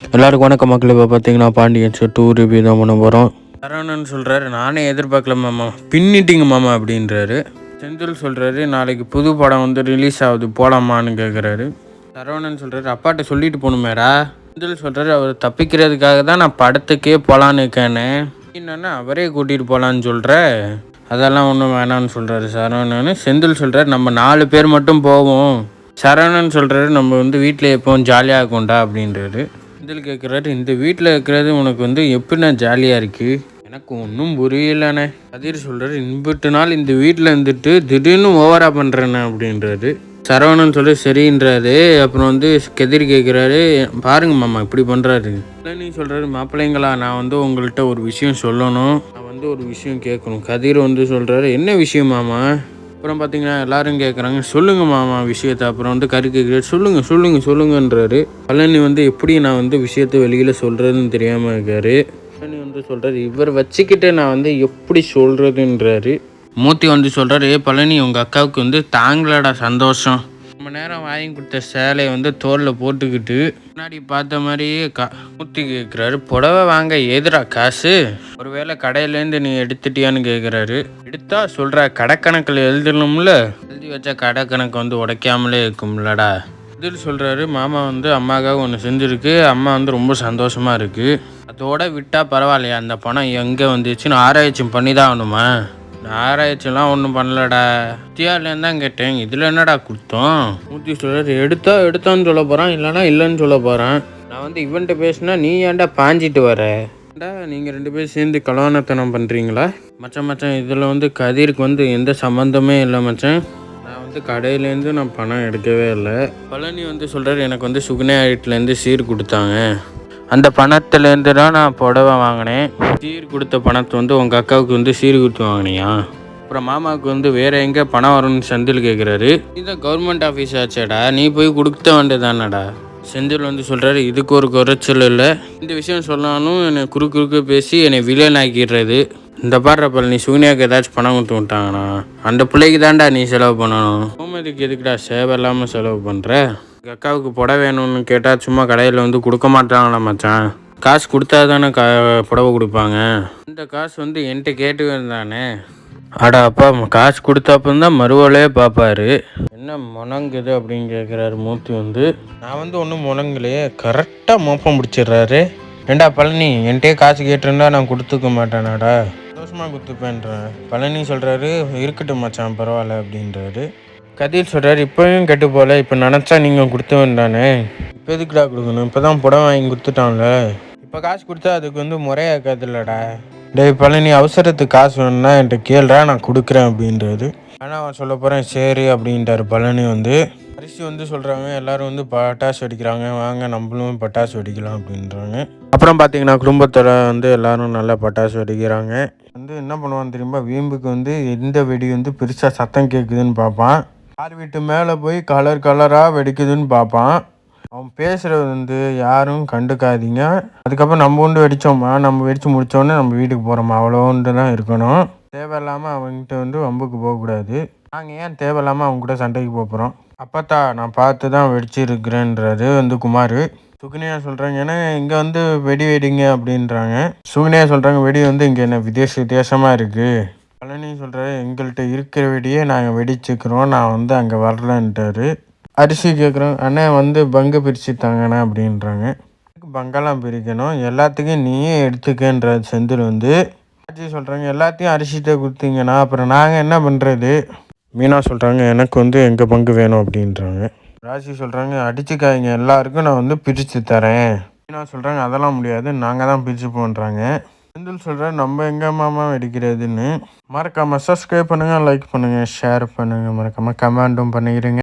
எல்லாருக்கும் வணக்கம் மக்கள். இப்போ பார்த்தீங்கன்னா பாண்டியன் ஷோ 2 ரிவ்யூ தான் பண்ண போகிறோம். சரவணன் சொல்கிறாரு, நானே எதிர்பார்க்கல மாமா, பின்னிட்டிங்க மாமா அப்படின்றாரு. செந்தில் சொல்கிறாரு, நாளைக்கு புது படம் வந்து ரிலீஸ் ஆகுது, போகலாமான்னு கேட்குறாரு. சரவணன் சொல்கிறாரு, அப்பாட்ட சொல்லிட்டு போகணுமேடா. செந்தில் சொல்கிறாரு, அவர் தப்பிக்கிறதுக்காக தான் நான் படத்துக்கே போகலான்னு இருக்கேன்னு. என்னன்னா அவரே கூட்டிகிட்டு போகலான்னு சொல்கிற, அதெல்லாம் ஒன்றும் வேணான்னு சொல்கிறாரு சரவணன். செந்தில் சொல்கிறார், நம்ம 4 பேர் மட்டும் போவோம். சரவணன் சொல்கிறாரு, நம்ம வந்து வீட்டில் எப்போவும் ஜாலியாக இருக்கும்டா அப்படின்றாரு. செந்தில் கேட்குறாரு, இந்த வீட்டில் இருக்கிறது உனக்கு வந்து எப்படிண்ணா ஜாலியாக இருக்குது? எனக்கு ஒன்றும் புரியலண்ணே. கதிர் சொல்கிறாரு, இன்பட்டு நாள் இந்த வீட்டில் இருந்துட்டு திடீர்னு ஓவராக பண்ணுறேண்ணே அப்படின்றாரு. சரவணன் சொல்லி சரின்றாரு. அப்புறம் வந்து கதிர் கேட்குறாரு, பாருங்க மாமா இப்படி பண்ணுறாரு. நீ சொல்கிறாரு, மாப்பிள்ளைங்களா நான் வந்து உங்கள்கிட்ட ஒரு விஷயம் சொல்லணும், நான் வந்து ஒரு விஷயம் கேட்கணும். கதிர் வந்து சொல்கிறாரு, என்ன விஷயம் மாமா? அப்புறம் பார்த்தீங்கன்னா எல்லாரும் கேட்குறாங்க, சொல்லுங்கள் மாமா விஷயத்தை. அப்புறம் வந்து கரு கேட்குறாரு, சொல்லுங்கன்றாரு. பழனி வந்து எப்படி நான் வந்து விஷயத்தை வெளியில் சொல்கிறதுன்னு தெரியாமல் இருக்காரு. பழனி வந்து சொல்கிறாரு, இவர் வச்சுக்கிட்டு நான் வந்து எப்படி சொல்கிறதுன்றாரு. மூர்த்தி வந்து சொல்கிறாரு, பழனி உங்கள் அக்காவுக்கு வந்து தாங்களடா சந்தோஷம். ரொம்ப நேரம் வாங்கி கொடுத்த சேலையை வந்து தோலில் போட்டுக்கிட்டு முன்னாடி பார்த்த மாதிரியே மூர்த்தி கேட்குறாரு, புடவை வாங்க ஏதுடா காசு? ஒருவேளை கடையிலேருந்து நீ எடுத்துட்டியான்னு கேட்குறாரு. எடுத்தா சொல்கிற கடைக்கணக்கில் எழுதணும்ல, எழுதி வச்சா கடைக்கணக்கு வந்து உடைக்காமலே இருக்கும்லடா. இதில் சொல்கிறாரு, மாமா வந்து அம்மாவுக்காக ஒன்று செஞ்சுருக்கு, அம்மா வந்து ரொம்ப சந்தோஷமாக இருக்குது. அதோட விட்டால் பரவாயில்லையா, அந்த பணம் எங்கே வந்துச்சுன்னு ஆராய்ச்சி பண்ணி தான் ஆகணுமா? ஆராய்ச்சிலாம் ஒன்றும் பண்ணலடா, தியாலேருந்து தான் கேட்டேன், இதில் என்னடா கொடுத்தோம்? மூர்த்தி சொல்கிறார், எடுத்தான்னு சொல்ல போகிறான், இல்லைன்னு சொல்ல போகிறான். நான் வந்து இவன்ட்ட பேசினா நீ ஏன்டா பாஞ்சிட்டு வர? ஏன்டா நீங்கள் 2 பேரும் சேர்ந்து கலவானத்தனம் பண்ணுறீங்களா? மச்சான் இதில் வந்து கதிருக்கு வந்து எந்த சம்மந்தமே இல்லை மச்சான். நான் வந்து கடையிலேருந்து நான் பணம் எடுக்கவே இல்லை. பழனி வந்து சொல்கிறார், எனக்கு வந்து சுகுணா வீட்டிலேருந்து சீர் கொடுத்தாங்க, அந்த பணத்துலேருந்து தான் நான் புடவை வாங்கினேன். சீர் கொடுத்த பணத்தை வந்து உங்கள் அக்காவுக்கு வந்து சீர் கொடுத்து வாங்கினியா? அப்புறம் மாமாவுக்கு வந்து வேறு எங்கே பணம் வரும்னு செந்தில் கேட்குறாரு. இதான் கவர்மெண்ட் ஆஃபீஸ் ஆச்சாடா, நீ போய் கொடுத்த வேண்டியதானடா. செந்தில் வந்து சொல்கிறாரு, இதுக்கு ஒரு குறைச்சல் இல்லை, இந்த விஷயம் சொன்னாலும் என்னை குறுக்கு பேசி என்னை வில்லன் ஆக்கிடுறது. இந்த பாடுறப்ப நீ சுகுனியாவுக்கு ஏதாச்சும் பணம் கொடுத்து விட்டாங்கண்ணா, அந்த பிள்ளைக்கு தான்டா நீ செலவு பண்ணணும். கோமதிக்கு எதுக்குடா சேவை இல்லாமல் செலவு பண்ணுற? எங்கள் அக்காவுக்கு புடவை வேணும்னு கேட்டால் சும்மா கடையில் வந்து கொடுக்க மாட்டாங்களா மச்சான்? காசு கொடுத்தா தானே புடவை கொடுப்பாங்க. இந்த காசு வந்து என்கிட்ட கேட்டு தானே. அடா அப்பா, காசு கொடுத்தாப்பந்தான் மறுவலையே பார்ப்பாரு. என்ன முணங்குது அப்படின்னு கேட்குறாரு மூர்த்தி வந்து. நான் வந்து ஒன்றும் முணங்கலையே, கரெக்டாக மோப்பம் பிடிச்சிடுறாரு. ஏண்டா பழனி, என்கிட்டயே காசு கேட்டிருந்தா நான் கொடுத்துக்க மாட்டேனாடா, சந்தோஷமாக கொடுத்துப்பேன்றேன். பழனி சொல்கிறாரு, இருக்கட்டும் மச்சான் பரவாயில்ல அப்படின்றாரு. கதிர் சொல்கிறார், இப்போயும் கெட்டு போகல, இப்போ நினச்சா நீங்கள் கொடுத்து வேண்டானே, இப்போ எதுக்குடா கொடுக்கணும், இப்போ தான் புடவை வாங்கி கொடுத்துட்டான்ல, இப்போ காசு கொடுத்தா அதுக்கு வந்து முறையாக்காது இல்லைடா. டேய் பழனி, அவசரத்துக்கு காசு வேணும்னா என்கிட்ட கேள்றா, நான் கொடுக்குறேன் அப்படின்றது. ஆனால் அவன் சொல்ல போகிறேன் சரி அப்படின்ட்டார் பழனி வந்து. அரிசி வந்து சொல்கிறாங்க, எல்லோரும் வந்து பட்டாசு வெடிக்கிறாங்க, வாங்க நம்மளும் பட்டாசு வெடிக்கலாம் அப்படின்றாங்க. அப்புறம் பார்த்தீங்கன்னா குடும்பத்தோட வந்து எல்லோரும் நல்லா பட்டாசு வெடிக்கிறாங்க. வந்து என்ன பண்ணுவான்னு தெரியுமா, வீம்புக்கு வந்து எந்த வெடி வந்து பெருசாக சத்தம் கேட்குதுன்னு பார்ப்பான். யார் வீட்டு மேலே போய் கலராக வெடிக்குதுன்னு பார்ப்பான். அவன் பேசுகிறது வந்து யாரும் கண்டுக்காதீங்க, அதுக்கப்புறம் நம்ம ஒன்று வெடித்தோமா, நம்ம வெடித்து முடித்தோடனே நம்ம வீட்டுக்கு போகிறோமா, அவ்வளோன்ட்டு தான் இருக்கணும். தேவையில்லாமல் அவங்ககிட்ட வந்து வம்புக்கு போகக்கூடாது. நாங்கள் ஏன் தேவையில்லாமல் அவங்ககிட்ட சண்டைக்கு போகிறோம்? அப்பத்தா நான் பார்த்து தான் வெடிச்சிருக்கிறேன்றாரு வந்து குமார். சுகுனியா சொல்கிறாங்க, ஏன்னா இங்கே வந்து வெடி வெடிங்க அப்படின்றாங்க. சுகுனியா சொல்கிறாங்க, வெடி வந்து இங்கே என்ன வித்தியாசமாக இருக்குது. பழனி சொல்கிறாரு, எங்கள்கிட்ட இருக்கிற வெடியே நாங்கள் வெடிச்சுக்கிறோம், நான் வந்து அங்கே வரலன்ட்டாரு. அரிசி கேட்குறோம், அண்ணே வந்து பங்கு பிரிச்சுட்டாங்கண்ணா அப்படின்றாங்க. பங்கெல்லாம் பிரிக்கணும், எல்லாத்துக்கும் நீயே எடுத்துக்கன்ற செந்தில் வந்து. ராஜி சொல்கிறாங்க, எல்லாத்தையும் அரிசிட்டே கொடுத்தீங்கன்னா அப்புறம் நாங்கள் என்ன பண்ணுறது? மீனா சொல்கிறாங்க, எனக்கு வந்து எங்கள் பங்கு வேணும் அப்படின்றாங்க. ராசி சொல்கிறாங்க, அடிச்சுக்காய்ங்க, எல்லாருக்கும் நான் வந்து பிரித்து தரேன். மீனா சொல்கிறாங்க, அதெல்லாம் முடியாது, நாங்கள் தான் பிரித்து போன்றாங்க. செந்தில் சொல்கிறார், நம்ம எங்கே மாமா வெடிக்கிறதுன்னு. மறக்காமல் சப்ஸ்கிரைப் பண்ணுங்கள், லைக் பண்ணுங்கள், ஷேர் பண்ணுங்கள், மறக்காமல் கமெண்ட்டும் பண்ணிக்கிறீங்க.